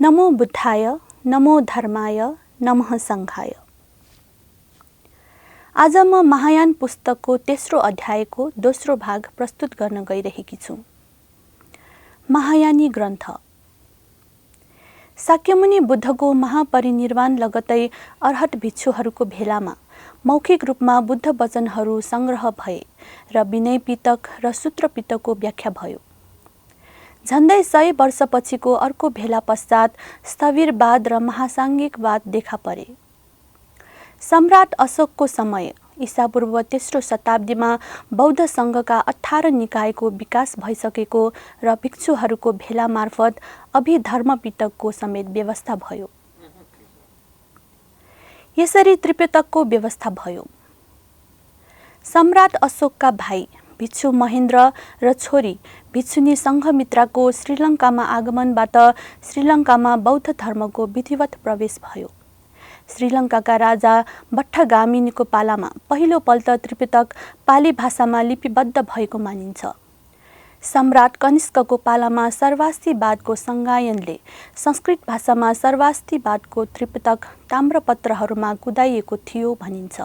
नमो बुद्धाय, नमो धर्माय, नमः सङ्घाय। आज म महायान पुस्तकको तेस्रो अध्यायको दोस्रो भाग प्रस्तुत गर्न गइरहेकी छु। महायानी ग्रन्थ। शाक्यमुनि बुद्धको महापरिनिर्वाण लगतै अर्हत भिक्षुहरूको भेलामा मौखिक रूपमा बुद्ध वचनहरू संग्रह भए र विनय पिटक र सूत्र पिटकको व्याख्या भयो। झन्डै 100 वर्षपछिको अर्को भेला पश्चात स्थविरवाद र महासाङ्घिकवाद देखा परे। सम्राट अशोकको समय ईसापूर्व तेस्रो शताब्दीमा बौद्ध सङ्घका 18 निकायको विकास भइसकेको र भिक्षुहरूको भेला मार्फत अभिधर्म पिटकको समेत व्यवस्था भयो। यसरी त्रिपिटकको व्यवस्था भयो। सम्राट अशोकका भाइ भिक्षु महेन्द्र र छोरी भिक्षुनी सङ्घमित्राको श्रीलङ्कामा आगमनबाट श्रीलङ्कामा बौद्ध धर्मको विधिवत प्रवेश भयो। श्रीलङ्काका राजा भट्टगामिनीको पालामा पहिलोपल्ट त्रिपिटक पाली भाषामा लिपिबद्ध भएको मानिन्छ। सम्राट कनिष्कको पालामा सर्वास्तिवादको सङ्गायनले संस्कृत भाषामा सर्वास्तिवादको त्रिपिटक ताम्रपत्रहरूमा कुदाइएको थियो भनिन्छ,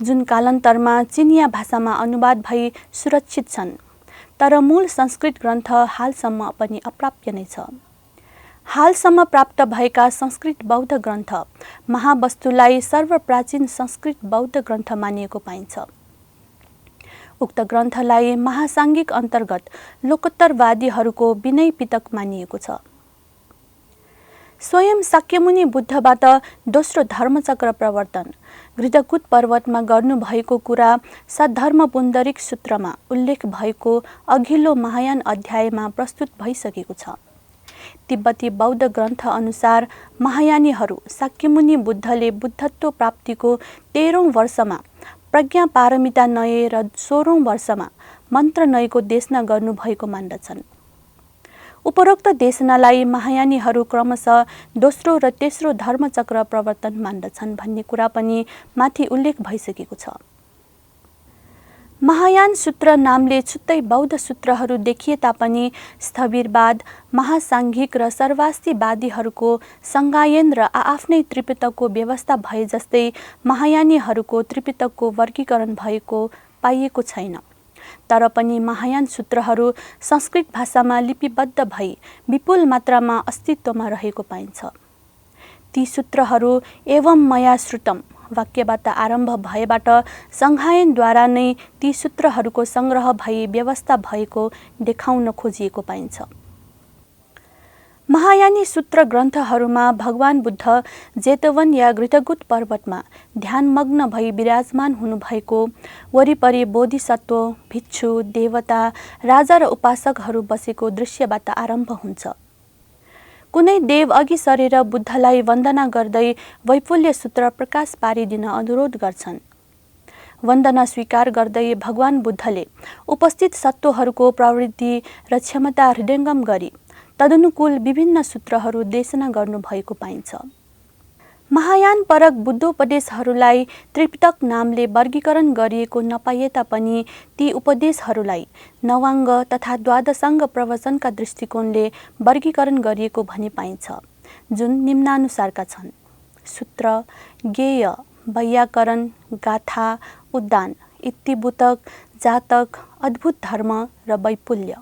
जुन कालान्तरमा चिनिया भाषामा अनुवाद भई सुरक्षित छन्, तर मूल संस्कृत ग्रन्थ हालसम्म पनि अप्राप्य नै छ। हालसम्म प्राप्त भएका संस्कृत बौद्ध ग्रन्थ महावस्तुलाई सर्वप्राचीन संस्कृत बौद्ध ग्रन्थ मानिएको पाइन्छ। उक्त ग्रन्थलाई महासाङ्घिक अन्तर्गत लोकोत्तरवादीहरूको विनय पिटक मानिएको छ। स्वयं शाक्यमुनि बुद्धबाट दोस्रो धर्मचक्र प्रवर्तन घृतकुट पर्वतमा गर्नुभएको कुरा सद्धर्म पुण्डरिक सूत्रमा उल्लेख भएको अघिल्लो महायान अध्यायमा प्रस्तुत भइसकेको छ। तिब्बती बौद्ध ग्रन्थ अनुसार महायानीहरू शाक्यमुनि बुद्धले बुद्धत्व प्राप्तिको 13औं वर्षमा प्रज्ञा पारमिता नय र 16औं वर्षमा मन्त्र नयको देशना गर्नुभएको मान्दछन्। उपरोक्त देशनालाई महायानीहरू क्रमशः दोस्रो र तेस्रो धर्मचक्र प्रवर्तन मान्दछन् भन्ने कुरा पनि माथि उल्लेख भइसकेको छ। महायान सूत्र नामले छुट्टै बौद्ध सूत्रहरू देखिए तापनि स्थविरवाद, महासाङ्घिक र सर्वास्तिवादीहरूको सङ्गायन र आआफ्नै त्रिपिटकको व्यवस्था भए जस्तै महायानीहरूको त्रिपिटकको वर्गीकरण भएको पाइएको छैन। तर पनि महायान सूत्रहरू संस्कृत भाषामा लिपिबद्ध भई विपुल मात्रामा अस्तित्वमा रहेको पाइन्छ। ती सूत्रहरू एवं मया श्रुतम वाक्यबाट आरम्भ भएबाट सङ्घायनद्वारा नै ती सूत्रहरूको सङ्ग्रह भई व्यवस्था भएको देखाउन खोजिएको पाइन्छ। महायानी सूत्र ग्रन्थहरूमा भगवान बुद्ध जेतवन या घृतकुट पर्वतमा ध्यानमग्न भई विराजमान हुनुभएको, वरिपरि बोधिसत्व, भिक्षु, देवता, राजा र उपासकहरू बसेको दृश्यबाट आरम्भ हुन्छ। कुनै देव अघि सरेर बुद्धलाई वन्दना गर्दै वैपुल्य सूत्र प्रकाश पारिदिन अनुरोध गर्छन्। वन्दना स्वीकार गर्दै भगवान बुद्धले उपस्थित सत्वहरूको प्रवृत्ति र क्षमता हृदयङ्गम गरी तदनुकूल विभिन्न सूत्रहरू देशना गर्नुभएको पाइन्छ। महायान परक बुद्धोपदेशहरूलाई त्रिपिटक नामले वर्गीकरण गरिएको नपाइए तापनि ती उपदेशहरूलाई नवाङ्ग तथा द्वादशाङ्ग प्रवचनका दृष्टिकोणले वर्गीकरण गरिएको भनी पाइन्छ, जुन निम्नानुसारका छन्: सूत्र, गेय, वैयाकरण, गाथा, उद्दान, इतिबुतक, जातक, अद्भुत धर्म र वैपुल्य।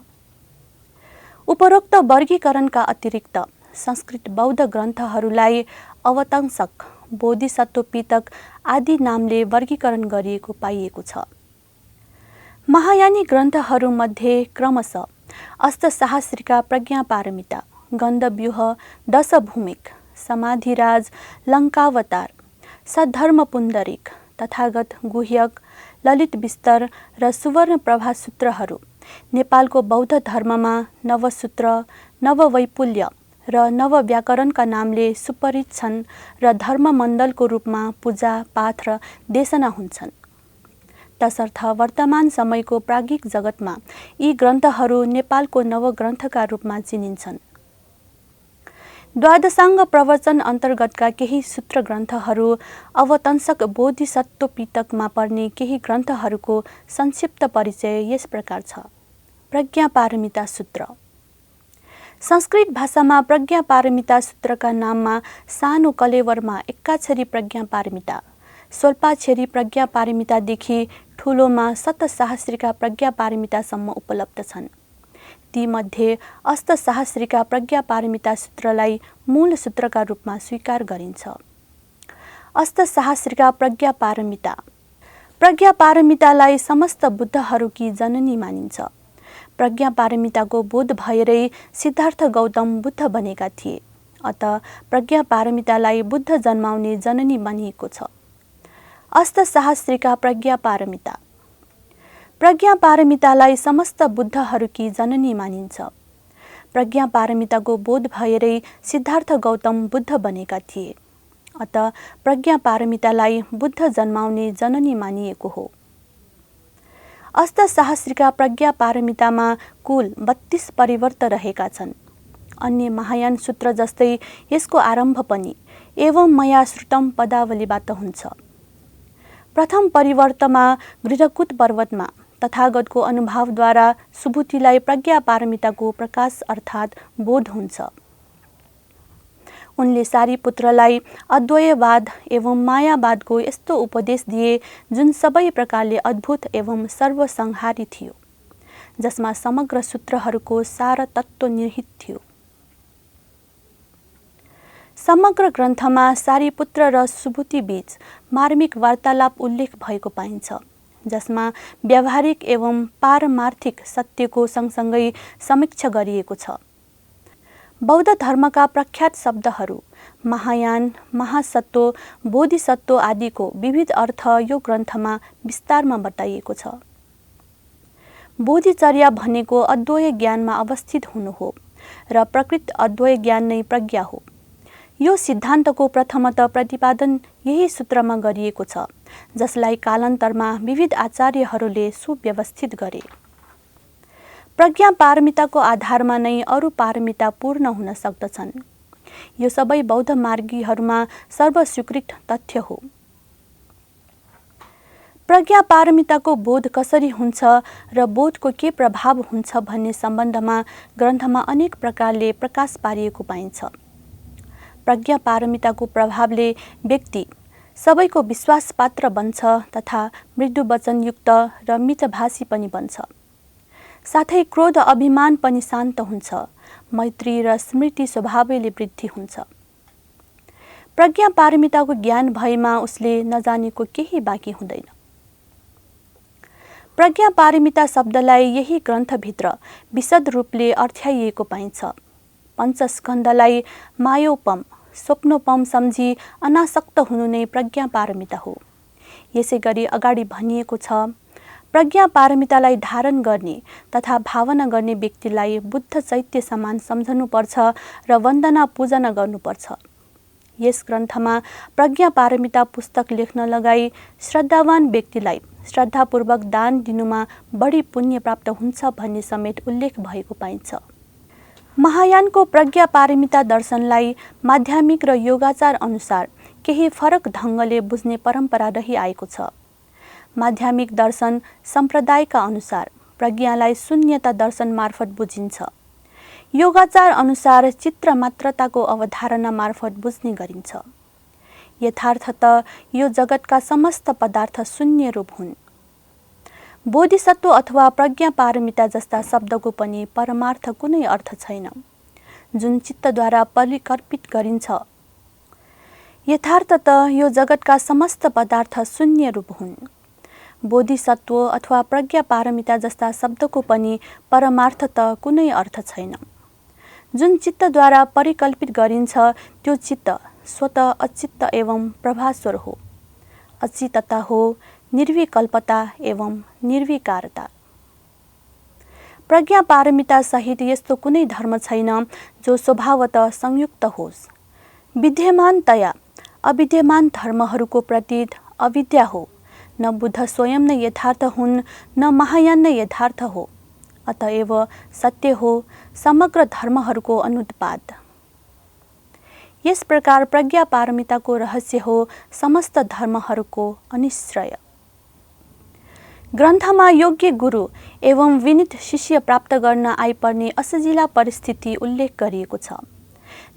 उपरोक्त वर्गीकरणका अतिरिक्त संस्कृत बौद्ध ग्रन्थहरूलाई अवतंसक, बोधिसत्व पिटक आदि नामले वर्गीकरण गरिएको पाइएको छ। महायानी ग्रन्थहरूमध्ये क्रमशः अष्टसहस्रिका प्रज्ञापारमिता, गन्धव्यूह, दशभूमिक, समाधिराज, लङ्कावतार, सद्धर्म पुण्डरिक, तथागत गुह्यक, ललित विस्तर र सुवर्णप्रभा सूत्रहरू नेपालको बौद्ध धर्ममा नवसूत्र, नववैपुल्य र नवव्याकरणका नामले सुपरिचित छन् र धर्ममण्डलको रूपमा पूजा, पाठ र देशना हुन्छन्। तसर्थ वर्तमान समयको प्राज्ञिक जगतमा यी ग्रन्थहरू नेपालको नवग्रन्थका रूपमा चिनिन्छन्। द्वादशाङ्ग प्रवचन अन्तर्गतका केही सूत्र ग्रन्थहरू अवतंसक बोधिसत्व पिटकमा पर्ने केही ग्रन्थहरूको संक्षिप्त परिचय यस प्रकार छ। प्रज्ञापारमिता सूत्र संस्कृत भाषामा प्रज्ञा पारमिता सूत्रका नाममा सानो कलेवरमा एकाक्षरी प्रज्ञा पारमिता, स्वल्पाक्षरी प्रज्ञा पारमितादेखि ठुलोमा सप्तसहस्रिका प्रज्ञा पारमितासम्म उपलब्ध छन्। तीमध्ये अष्टसहस्रिका प्रज्ञा पारमिता सूत्रलाई मूल सूत्रका रूपमा स्वीकार गरिन्छ। अष्टसहस्रिका प्रज्ञा पारमितालाई समस्त बुद्धहरूकी जननी मानिन्छ। प्रज्ञा पारमिताको बोध भएरै सिद्धार्थ गौतम बुद्ध बनेका थिए। अत प्रज्ञा पारमितालाई बुद्ध जन्माउने जननी मानिएको छ। अष्टसहस्रिका प्रज्ञा पारमितालाई समस्त बुद्धहरूकी जननी मानिन्छ। प्रज्ञा पारमिताको बोध भएरै सिद्धार्थ गौतम बुद्ध बनेका थिए। अत प्रज्ञा पारमितालाई बुद्ध जन्माउने जननी मानिएको हो। अष्टसहस्रिका प्रज्ञा पारमितामा कुल 32 परिवर्त रहेका छन्। अन्य महायान सूत्र जस्तै यसको आरम्भ पनि एवं मया श्रुतम पदावलीबाट हुन्छ। प्रथम परिवर्तमा गृहकुट पर्वतमा तथागतको अनुभवद्वारा सुबुतिलाई प्रज्ञा पारमिताको प्रकाश अर्थात् बोध हुन्छ। उनले सारीपुत्रलाई अद्वैतवाद एवं मायावादको यस्तो उपदेश दिए जुन सबै प्रकारले अद्भुत एवं सर्वसंहारी थियो, जसमा समग्र सूत्रहरूको सार तत्त्व निहित थियो। समग्र ग्रन्थमा सारीपुत्र र सुबुति बीच मार्मिक वार्तालाप उल्लेख भएको पाइन्छ, जसमा व्यावहारिक एवं पारमार्थिक सत्यको सँगसँगै समीक्षा गरिएको छ। बौद्ध धर्मका प्रख्यात शब्दहरू महायान, महासत्व, बोधिसत्व आदिको विविध अर्थ यो ग्रन्थमा विस्तारमा बताइएको छ। बोधिचर्या भनेको अद्वैय ज्ञानमा अवस्थित हुनु हो र प्रकृत अद्वैय ज्ञान नै प्रज्ञा हो। यो सिद्धान्तको प्रथमतः प्रतिपादन यही सूत्रमा गरिएको छ, जसलाई कालान्तरमा विविध आचार्यहरूले सुव्यवस्थित गरे। प्रज्ञा पारमिताको आधारमा नै अरू पारमिता पूर्ण हुन सक्दछन्। यो सबै बौद्ध मार्गीहरूमा सर्वस्वीकृत तथ्य हो। प्रज्ञा पारमिताको बोध कसरी हुन्छ र बोधको के प्रभाव हुन्छ भन्ने सम्बन्धमा ग्रन्थमा अनेक प्रकारले प्रकाश पारिएको पाइन्छ। प्रज्ञा पारमिताको प्रभावले व्यक्ति सबैको विश्वासपात्र बन्छ तथा मृदु वचनयुक्त र मितभाषी पनि बन्छ। साथै क्रोध अभिमान पनि शान्त हुन्छ। मैत्री र स्मृति स्वभावले वृद्धि हुन्छ। प्रज्ञा पारमिताको ज्ञान भएमा उसले नजानेको केही बाँकी हुँदैन। प्रज्ञा पारमिता शब्दलाई यही ग्रन्थभित्र विशद रूपले अर्थ्याइएको पाइन्छ। पञ्चस्कन्धलाई मायोपम, स्वप्नोपम सम्झी अनासक्त हुनु नै प्रज्ञा पारमिता हो। यसै गरी अगाडि भनिएको छ, प्रज्ञा पारमितालाई धारण गर्ने तथा भावना गर्ने व्यक्तिलाई बुद्ध चैत्य समान सम्झनुपर्छ र वन्दना पूजना गर्नुपर्छ। यस ग्रन्थमा प्रज्ञा पारमिता पुस्तक लेख्न लगाई श्रद्धावान व्यक्तिलाई श्रद्धापूर्वक दान दिनुमा बढी पुण्य प्राप्त हुन्छ भन्ने समेत उल्लेख भएको पाइन्छ। महायानको प्रज्ञा पारमिता दर्शनलाई माध्यमिक र योगाचार अनुसार केही फरक ढङ्गले बुझ्ने परम्परा रहिआएको छ। माध्यमिक दर्शन सम्प्रदायका अनुसार प्रज्ञालाई शून्यता दर्शन मार्फत बुझिन्छ। योगाचार अनुसार चित्र मात्रताको अवधारणा मार्फत बुझ्ने गरिन्छ। यथार्थतः यो जगतका समस्त पदार्थ शून्य रूप हुन्। बोधिसत्व अथवा प्रज्ञा पारमिता जस्ता शब्दको पनि परमार्थ कुनै अर्थ छैन, जुन चित्तद्वारा परिकल्पित गरिन्छ। यथार्थतः यो जगतका समस्त पदार्थ शून्य रूप हुन्। बोधिसत्व अथवा प्रज्ञा पारमिता जस्ता शब्दको पनि परमार्थतः कुनै अर्थ छैन, जुन चित्तद्वारा परिकल्पित गरिन्छ। त्यो चित्त स्वतः अचित्त एवं प्रभास्वर हो, अचितता हो, निर्विकल्पता एवं निर्विकारता। प्रज्ञा पारमिता सहित यस्तो कुनै धर्म छैन जो स्वभावतः संयुक्त होस्। विद्यमानतया अविद्यमान धर्महरूको प्रतीत अविद्या हो। न बुद्ध स्वयं नै यथार्थ हुन्, न महायान नै यथार्थ हो। अतएव सत्य हो समग्र धर्महरूको अनुत्पाद। यस प्रकार प्रज्ञा पारमिताको रहस्य हो समस्त धर्महरूको अनिश्रय। ग्रन्थमा योग्य गुरु एवं विनीत शिष्य प्राप्त गर्न आइपर्ने असजिला परिस्थिति उल्लेख गरिएको छ।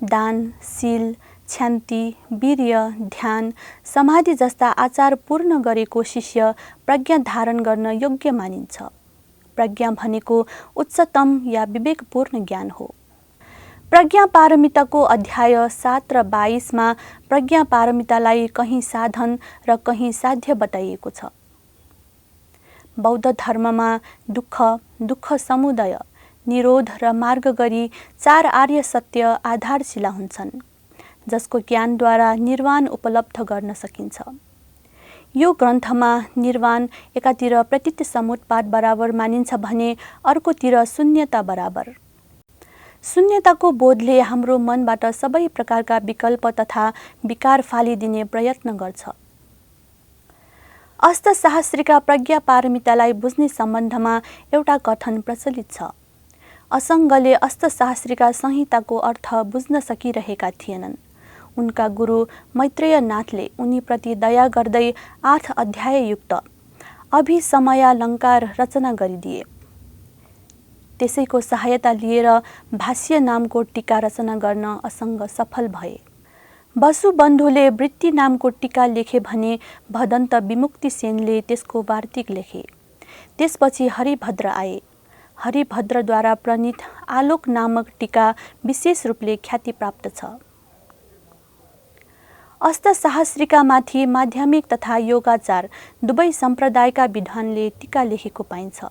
दान, शील, क्षान्ति, वीर्य, ध्यान, समाधि जस्ता आचार पूर्ण गरेको शिष्य प्रज्ञा धारण गर्न योग्य मानिन्छ। प्रज्ञा भनेको उच्चतम या विवेकपूर्ण ज्ञान हो। प्रज्ञा पारमिताको अध्याय 7 र 22 मा प्रज्ञा पारमितालाई कहीँ साधन र कहीँ साध्य बताइएको छ। बौद्ध धर्ममा दुःख, दुःख समुदय, निरोध र मार्ग गरी 4 आर्य सत्य आधारशिला हुन्छन्, जसको ज्ञानद्वारा निर्वाण उपलब्ध गर्न सकिन्छ। यो ग्रन्थमा निर्वाण एकातिर प्रतीत समुत्पाद बराबर मानिन्छ भने अर्कोतिर शून्यता बराबर। शून्यताको बोधले हाम्रो मनबाट सबै प्रकारका विकल्प तथा विकार फालिदिने प्रयत्न गर्छ। अष्टशास्त्रीका प्रज्ञा पारमितालाई बुझ्ने सम्बन्धमा एउटा कथन प्रचलित छ। असङ्गले अष्टशास्त्रीका संहिताको अर्थ बुझ्न सकिरहेका थिएनन्। उनका गुरु मैत्रेयनाथले उनीप्रति दया गर्दै 8 अध्याययुक्त अभिसमयालङ्कार रचना गरिदिए। त्यसैको सहायता लिएर भाष्य नामको टीका रचना गर्न असङ्ग सफल भए। वसुबन्धुले वृत्ति नामको टीका लेखे भने भदन्त विमुक्तिसेनले त्यसको वार्तिक लेखे। त्यसपछि हरिभद्र आए। हरिभद्रद्वारा प्रणीत आलोक नामक टीका विशेष रूपले ख्याति प्राप्त छ। अष्टशास्त्रीका माथि माध्यमिक तथा योगाचार दुवै सम्प्रदायका विद्वानले टीका लेखेको पाइन्छ।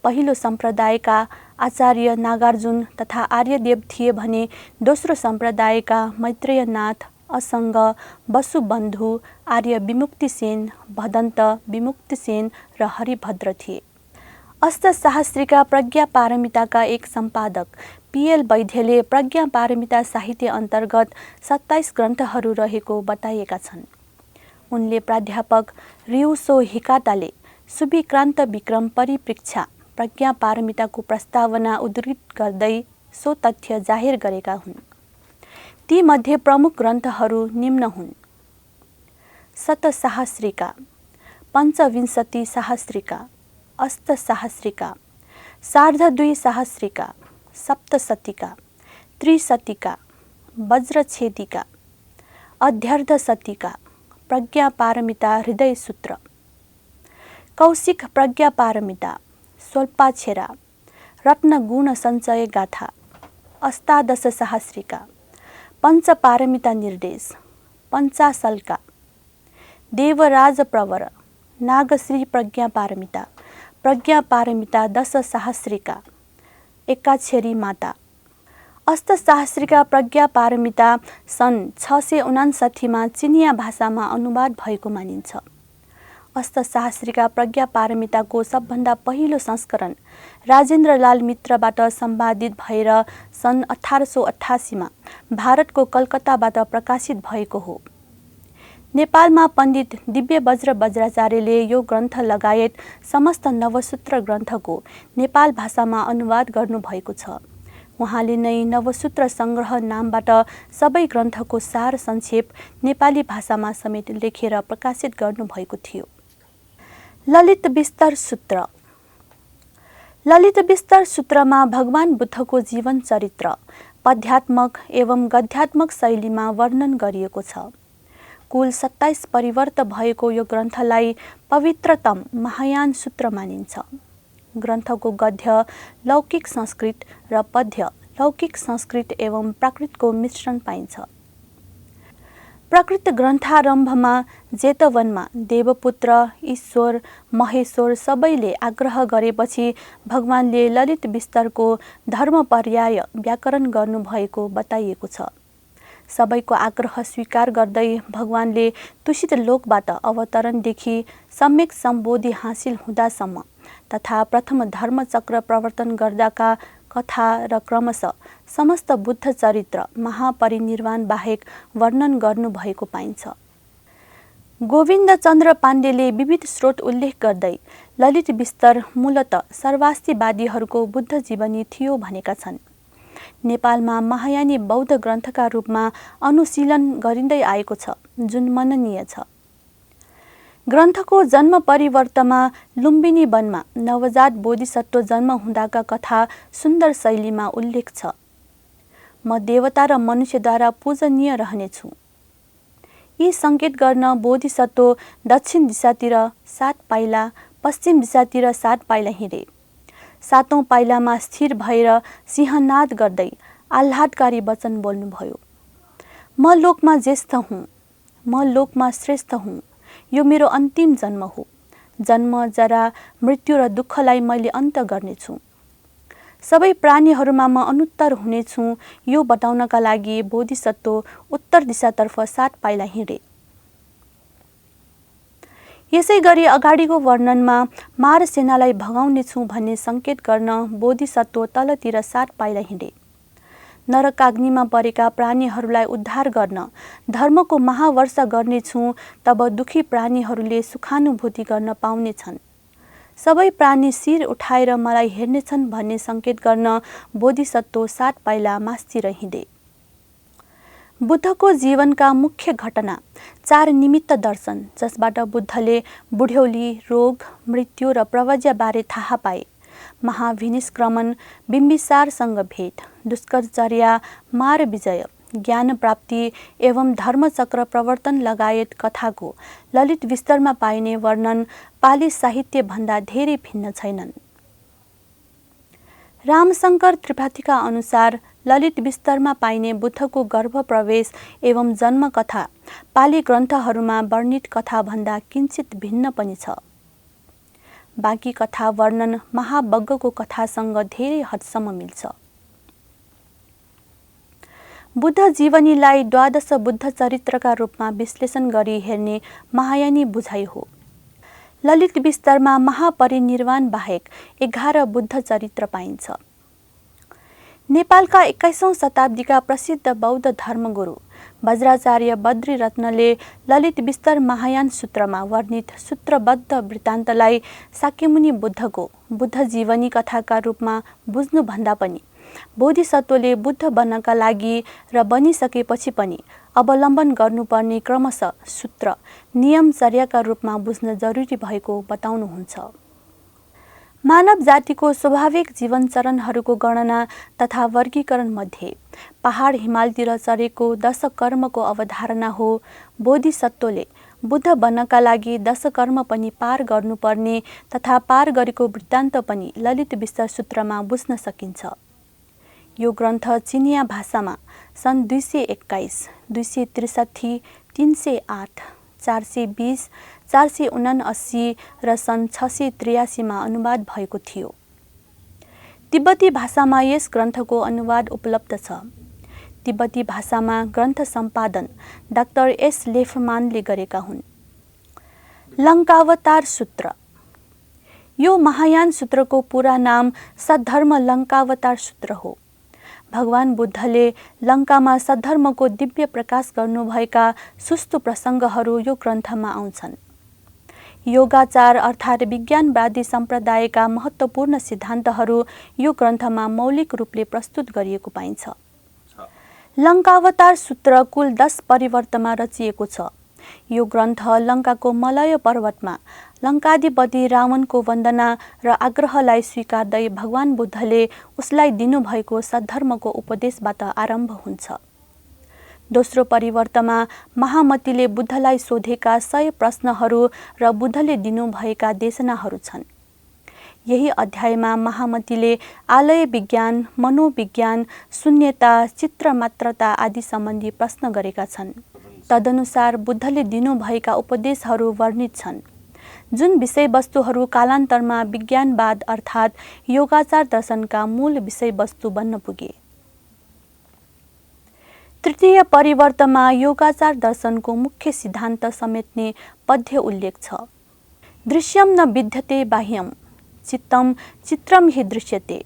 पहिलो सम्प्रदायका आचार्य नागार्जुन तथा आर्यदेव थिए भने दोस्रो सम्प्रदायका मैत्रेयनाथ, असङ्ग, वसुबन्धु, आर्य विमुक्तिसेन, भदन्त विमुक्तिसेन र हरिभद्र थिए। अष्टशास्त्रीका प्रज्ञा पारमिताका एक सम्पादक पी.एल. वैद्यले प्रज्ञा पारमिता साहित्य अन्तर्गत 27 ग्रन्थहरू रहेको बताएका छन्। उनले प्राध्यापक रिउसो हिकाटाले सुविक्रान्त विक्रम परिप्रेक्षा प्रज्ञा पारमिताको प्रस्तावना उद्धृत गर्दै सो तथ्य जाहेर गरेका हुन्। ती मध्ये प्रमुख ग्रन्थहरू निम्न हुन्: शतसाहस्रिका, पञ्चविंशति सहस्रिका, अष्टसाहस्रिका, सार्धद्विसहस्रिका, सप्तशतिका, त्रिशतिका, वज्रछेदिका, अध्यर्धशतिका, प्रज्ञा पारमिता हृदय सूत्र, कौशिक प्रज्ञा पारमिता, स्वल्पाक्षरा, रत्न गुण सञ्चय गाथा, अष्टादश सहस्रिका, पञ्चपारमिता निर्देश, पञ्चाशल्का, देवराज प्रवर, नागश्री प्रज्ञा पारमिता, प्रज्ञा पारमिता 10 सहस्रिका, एकाक्षरी माता। अष्टशास्त्रीका प्रज्ञा पारमिता सन् 659 मा चिनिया भाषामा अनुवाद भएको मानिन्छ। अष्टशास्त्रीका प्रज्ञा पारमिताको सबभन्दा पहिलो संस्करण राजेन्द्रलाल मित्रबाट सम्पादित भएर सन् 1888 मा भारतको कलकत्ताबाट प्रकाशित भएको हो। नेपालमा पण्डित दिव्यवज्र वज्राचार्यले यो ग्रन्थ लगायत समस्त नवसूत्र ग्रन्थको नेपाल भाषामा अनुवाद गर्नुभएको छ। उहाँले नै नवसूत्र सङ्ग्रह नामबाट सबै ग्रन्थको सार संक्षेप नेपाली भाषामा समेत लेखेर प्रकाशित गर्नुभएको थियो। ललित विस्तर सूत्र। ललित विस्तर सूत्रमा भगवान बुद्धको जीवन चरित्र पद्यात्मक एवं गद्यात्मक शैलीमा वर्णन गरिएको छ। कुल 27 परिवर्त भएको यो ग्रन्थलाई पवित्रतम महायान सूत्र मानिन्छ। ग्रन्थको गद्य लौकिक संस्कृत र पद्य लौकिक संस्कृत एवं प्राकृतको मिश्रण पाइन्छ। प्रकृत ग्रन्थारम्भमा जेतवनमा देवपुत्र, ईश्वर, महेश्वर सबैले आग्रह गरेपछि भगवानले ललित विस्तरको धर्मपर्याय व्याकरण गर्नुभएको बताइएको छ। सबैको आग्रह स्वीकार गर्दै भगवानले तुषित लोकबाट अवतरणदेखि सम्यक सम्बोधि हासिल हुँदासम्म तथा प्रथम धर्मचक्र प्रवर्तन गर्दाका कथा र क्रमशः समस्त बुद्ध चरित्र महापरिनिर्वाण बाहेक वर्णन गर्नुभएको पाइन्छ। गोविन्द चन्द्र पाण्डेले विविध स्रोत उल्लेख गर्दै ललित विस्तर मूलत सर्वास्तिवादीहरूको बुद्ध जीवनी थियो भनेका छन्। नेपालमा महायानी बौद्ध ग्रन्थका रूपमा अनुशीलन गरिँदै आएको छ, जुन मननीय छ। ग्रन्थको जन्म परिवर्तनमा लुम्बिनी वनमा नवजात बोधिसत्व जन्म हुँदाका कथा सुन्दर शैलीमा उल्लेख छ। म देवता र मनुष्यद्वारा पूजनीय रहनेछु। यी सङ्केत गर्न बोधिसत्व दक्षिण दिशातिर 7 पाइला, पश्चिम दिशातिर 7 पाइला हिँडे। 7औं पाइलामा स्थिर भएर सिंहनाद गर्दै आह्लादकारी वचन बोल्नुभयो। म लोकमा ज्येष्ठ हुँ, म लोकमा श्रेष्ठ हुँ। यो मेरो अन्तिम जन्म हो। जन्म, जरा, मृत्यु र दुःखलाई मैले अन्त गर्नेछु। सबै प्राणीहरूमा म अनुत्तर हुनेछु। यो बताउनका लागि बोधिसत्व उत्तर दिशातर्फ 7 पाइला हिँडे। यसै गरी अगाडिको वर्णनमा मार सेनालाई भगाउनेछु भन्ने सङ्केत गर्न बोधिसत्व तलतिर 7 पाइला हिँडे। नरकाग्निमा परेका प्राणीहरूलाई उद्धार गर्न धर्मको महावर्षा गर्नेछु। तब दुखी प्राणीहरूले सुखानुभूति गर्न पाउनेछन्। सबै प्राणी शिर उठाएर मलाई हेर्नेछन् भन्ने सङ्केत गर्न बोधिसत्व 7 पाइला मास्तिर हिँडे। बुद्धको जीवनका मुख्य घटना 4 निमित्त दर्शन, जसबाट बुद्धले बुढ्यौली, रोग, मृत्यु र प्रव्रज्यबारे थाहा पाए। महाभिनिष्क्रमण, बिम्बिसारसँग भेट, दुष्करचर्या, मार विजय, ज्ञान प्राप्ति एवं धर्मचक्र प्रवर्तन लगायत कथाको ललित विस्तरमा पाइने वर्णन पाली साहित्यभन्दा धेरै भिन्न छैनन्। रामशङ्कर त्रिपाठीका अनुसार ललित विस्तरमा पाइने बुद्धको गर्भ प्रवेश एवं जन्म कथा पाली ग्रन्थहरूमा वर्णित कथाभन्दा किञ्चित भिन्न पनि छ। बाँकी कथा वर्णन महावज्ञको कथासँग धेरै हदसम्म मिल्छ। बुद्ध जीवनीलाई 12 बुद्ध चरित्रका रूपमा विश्लेषण गरी हेर्ने महायानी बुझाइ हो। ललित विस्तरमा महापरिनिर्वाण बाहेक 11 बुद्ध चरित्र पाइन्छ। नेपालका 21औं शताब्दीका प्रसिद्ध बौद्ध धर्मगुरु वज्राचार्य बद्रीरत्नले ललित विस्तर महायान सूत्रमा वर्णित सूत्रबद्ध वृत्तान्तलाई शाक्यमुनि बुद्धको बुद्ध जीवनी कथाका रूपमा बुझ्नुभन्दा पनि बोधिसत्वले बुद्ध बन्नका लागि र बनिसकेपछि पनि अवलम्बन गर्नुपर्ने क्रमशः सूत्र, नियमचर्याका रूपमा बुझ्न जरुरी भएको बताउनुहुन्छ। मानव जातिको स्वाभाविक जीवनचरणहरूको गणना तथा वर्गीकरण मध्ये पहाड हिमालतिर चढेको 10 कर्मको अवधारणा हो। बोधिसत्वले बुद्ध बन्नका लागि 10 कर्म पनि पार गर्नुपर्ने तथा पार गरेको वृत्तान्त पनि ललित विस्तर सूत्रमा बुझ्न सकिन्छ। यो ग्रन्थ चिनिया भाषामा सन् 221, 263, 308, 420, 479 र सन् 683 मा अनुवाद भएको थियो। तिब्बती भाषामा यस ग्रन्थको अनुवाद उपलब्ध छ। तिब्बती भाषामा ग्रन्थ सम्पादन डाक्टर एस लेफमानले गरेका हुन्। लङ्कावतार सूत्र। यो महायान सूत्रको पूरा नाम सद्धर्म लङ्कावतार सूत्र हो। भगवान बुद्धले लङ्कामा सद्धर्मको दिव्य प्रकाश गर्नुभएका सुस्तु प्रसङ्गहरू यो ग्रन्थमा आउँछन्। योगाचार अर्थात् विज्ञानवादी सम्प्रदायका महत्त्वपूर्ण सिद्धान्तहरू यो ग्रन्थमा मौलिक रूपले प्रस्तुत गरिएको पाइन्छ। लङ्कावतार सूत्र कुल 10 परिवर्तमा रचिएको छ। यो ग्रन्थ लङ्काको मलय पर्वतमा लङ्काधिपति रावणको वन्दना र आग्रहलाई स्वीकार्दै भगवान बुद्धले उसलाई दिनुभएको सद्धर्मको उपदेशबाट आरम्भ हुन्छ। दोस्रो परिवर्तमा महामतीले बुद्धलाई सोधेका 100 प्रश्नहरू र बुद्धले दिनुभएका देशनाहरू छन्। यही अध्यायमा महामतीले आलय विज्ञान, मनोविज्ञान, शून्यता, चित्रमात्रता आदि सम्बन्धी प्रश्न गरेका छन्। तदनुसार बुद्धले दिनुभएका उपदेशहरू वर्णित छन्, जुन विषयवस्तुहरू कालान्तरमा विज्ञानवाद अर्थात् योगाचार दर्शनका मूल विषयवस्तु बन्न पुगे। तृतीय परिवर्तमा योगाचार दर्शनको मुख्य सिद्धान्त समेट्ने पद्य उल्लेख छ। दृश्यम न विद्यते बाह्यम, चित्तम चित्रम हि दृश्यते,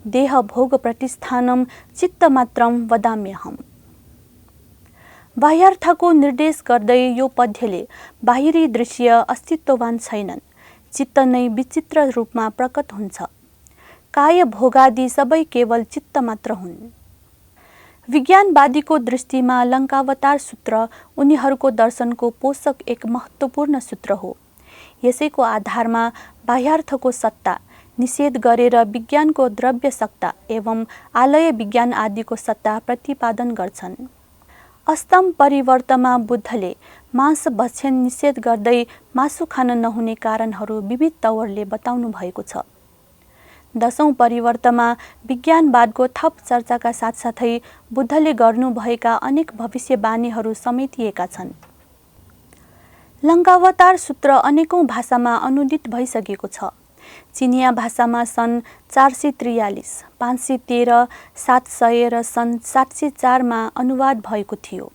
देह भोग प्रतिष्ठानम चित्तमात्रम वदाम्यहम्। बाह्यार्थको निर्देश गर्दै यो पद्यले बाहिरी दृश्य अस्तित्ववान छैनन्, चित्त नै विचित्र रूपमा प्रकट हुन्छ। काय भोगादि सबै केवल चित्त मात्र हुन्। विज्ञानवादीको दृष्टिमा लङ्कावतार सूत्र उनीहरूको दर्शनको पोषक एक महत्त्वपूर्ण सूत्र हो। यसैको आधारमा बाह्यार्थको सत्ता निषेध गरेर विज्ञानको द्रव्य सत्ता एवं आलय विज्ञान आदिको सत्ता प्रतिपादन गर्छन्। अष्टम परिवर्तमा बुद्धले मांस भक्षण निषेध गर्दै मासु खान नहुने कारणहरू विविध तवरले बताउनु भएको छ। दशौं परिवर्तमा विज्ञानवादको थप चर्चाका साथसाथै बुद्धले गर्नुभएका अनेक भविष्यवाणीहरू समेटिएका छन्। लङ्कावतार सूत्र अनेकौं भाषामा अनुदित भइसकेको छ। चिनिया भाषामा सन् 443, 513, 700 र सन् 704 अनुवाद भएको थियो।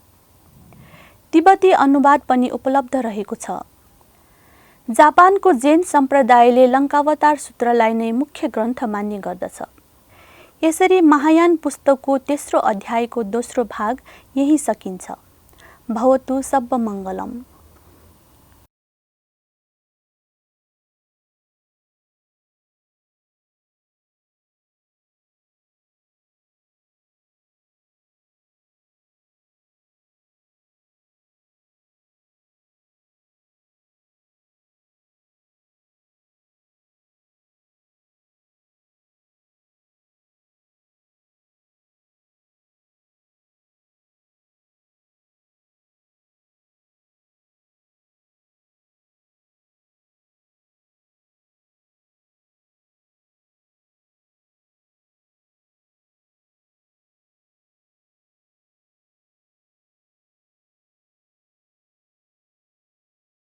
तिब्बती अनुवाद पनि उपलब्ध रहेको छ। जापानको जैन सम्प्रदायले लङ्कावतार सूत्रलाई नै मुख्य ग्रन्थ मान्ने गर्दछ। यसरी महायान पुस्तकको तेस्रो अध्यायको दोस्रो भाग यही सकिन्छ। भवतु सब्बमङ्गलम्।